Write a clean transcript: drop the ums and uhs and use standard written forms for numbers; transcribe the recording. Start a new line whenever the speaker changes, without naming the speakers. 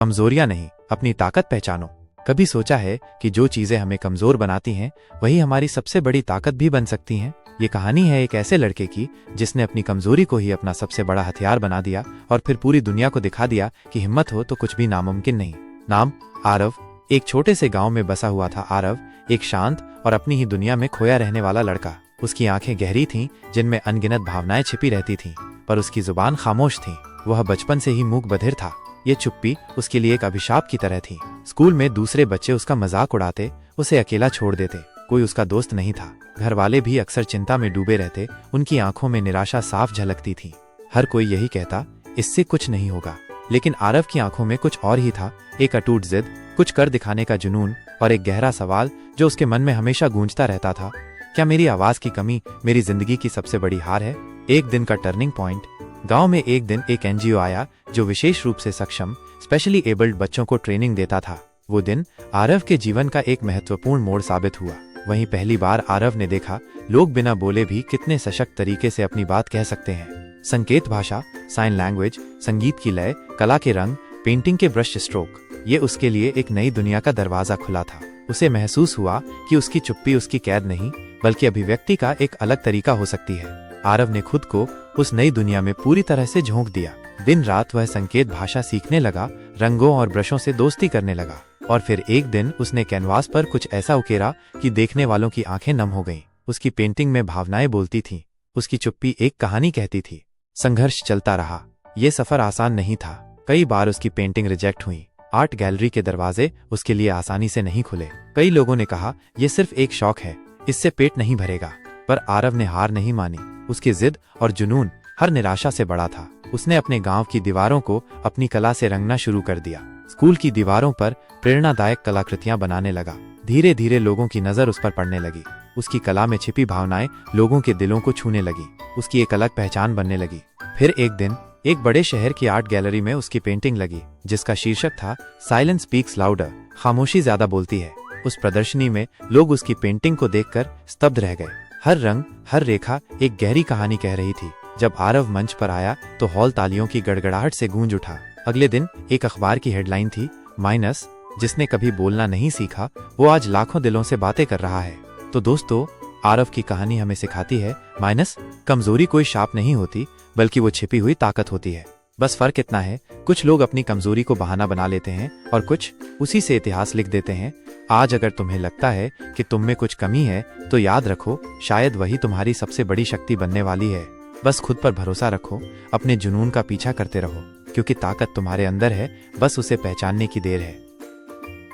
कमजोरियां नहीं, अपनी ताकत पहचानो। कभी सोचा है कि जो चीजें हमें कमजोर बनाती हैं वही हमारी सबसे बड़ी ताकत भी बन सकती हैं? ये कहानी है एक ऐसे लड़के की जिसने अपनी कमजोरी को ही अपना सबसे बड़ा हथियार बना दिया और फिर पूरी दुनिया को दिखा दिया कि हिम्मत हो तो कुछ भी नामुमकिन नहीं। नाम आरव। एक छोटे से गांव में बसा हुआ था आरव, एक शांत और अपनी ही दुनिया में खोया रहने वाला लड़का। उसकी आंखें गहरी थीं जिनमें अनगिनत भावनाएं छिपी रहती थीं, पर उसकी जुबान खामोश थी। वह बचपन से ही मूक बधिर था। ये चुप्पी उसके लिए एक अभिशाप की तरह थी। स्कूल में दूसरे बच्चे उसका मजाक उड़ाते, उसे अकेला छोड़ देते। कोई उसका दोस्त नहीं था। घर वाले भी अक्सर चिंता में डूबे रहते, उनकी आंखों में निराशा साफ झलकती थी। हर कोई यही कहता, इससे कुछ नहीं होगा। लेकिन आरव की आंखों में कुछ और ही था, एक अटूट जिद, कुछ कर दिखाने का जुनून और एक गहरा सवाल जो उसके मन में हमेशा गूंजता रहता था। क्या मेरी आवाज की कमी मेरी जिंदगी की सबसे बड़ी हार है? एक दिन का टर्निंग पॉइंट। गांव में एक दिन एक एनजीओ आया जो विशेष रूप से सक्षम, स्पेशली एबल्ड बच्चों को ट्रेनिंग देता था। वो दिन आरव के जीवन का एक महत्वपूर्ण मोड़ साबित हुआ। वहीं पहली बार आरव ने देखा लोग बिना बोले भी कितने सशक्त तरीके से अपनी बात कह सकते हैं। संकेत भाषा, साइन लैंग्वेज, संगीत की लय, कला के रंग, पेंटिंग के ब्रश स्ट्रोक, ये उसके लिए एक नई दुनिया का दरवाजा खुला था। उसे महसूस हुआ कि उसकी चुप्पी उसकी कैद नहीं बल्कि अभिव्यक्ति का एक अलग तरीका हो सकती है। आरव ने खुद को उस नई दुनिया में पूरी तरह से झोंक दिया। दिन रात वह संकेत भाषा सीखने लगा, रंगों और ब्रशों से दोस्ती करने लगा। और फिर एक दिन उसने कैनवास पर कुछ ऐसा उकेरा कि देखने वालों की आंखें नम हो गईं। उसकी पेंटिंग में भावनाएं बोलती थीं, उसकी चुप्पी एक कहानी कहती थी। संघर्ष चलता रहा। ये सफर आसान नहीं था। कई बार उसकी पेंटिंग रिजेक्ट हुई। आर्ट गैलरी के दरवाजे उसके लिए आसानी से नहीं खुले। कई लोगों ने कहा, ये सिर्फ एक शौक है, इससे पेट नहीं भरेगा। पर आरव ने हार नहीं मानी। उसकी जिद और जुनून हर निराशा से बड़ा था। उसने अपने गांव की दीवारों को अपनी कला से रंगना शुरू कर दिया। स्कूल की दीवारों पर प्रेरणादायक कलाकृतियां बनाने लगा। धीरे धीरे लोगों की नजर उस पर पड़ने लगी। उसकी कला में छिपी भावनाएं लोगों के दिलों को छूने लगी। उसकी एक अलग पहचान बनने लगी। फिर एक दिन एक बड़े शहर की आर्ट गैलरी में उसकी पेंटिंग लगी जिसका शीर्षक था साइलेंस स्पीक्स लाउडर, खामोशी ज्यादा बोलती है। उस प्रदर्शनी में लोग उसकी पेंटिंग को देखकर स्तब्ध रह गए। हर रंग, हर रेखा एक गहरी कहानी कह रही थी। जब आरव मंच पर आया तो हॉल तालियों की गड़गड़ाहट से गूंज उठा। अगले दिन एक अखबार की हेडलाइन थी, माइनस, जिसने कभी बोलना नहीं सीखा वो आज लाखों दिलों से बातें कर रहा है। तो दोस्तों, आरव की कहानी हमें सिखाती है, माइनस कमजोरी कोई शाप नहीं होती बल्कि वो छिपी हुई ताकत होती है। बस फर्क इतना है, कुछ लोग अपनी कमजोरी को बहाना बना लेते हैं और कुछ उसी से इतिहास लिख देते हैं। आज अगर तुम्हें लगता है कि तुम में कुछ कमी है तो याद रखो, शायद वही तुम्हारी सबसे बड़ी शक्ति बनने वाली है। बस खुद पर भरोसा रखो, अपने जुनून का पीछा करते रहो, क्योंकि ताकत तुम्हारे अंदर है, बस उसे पहचानने की देर है।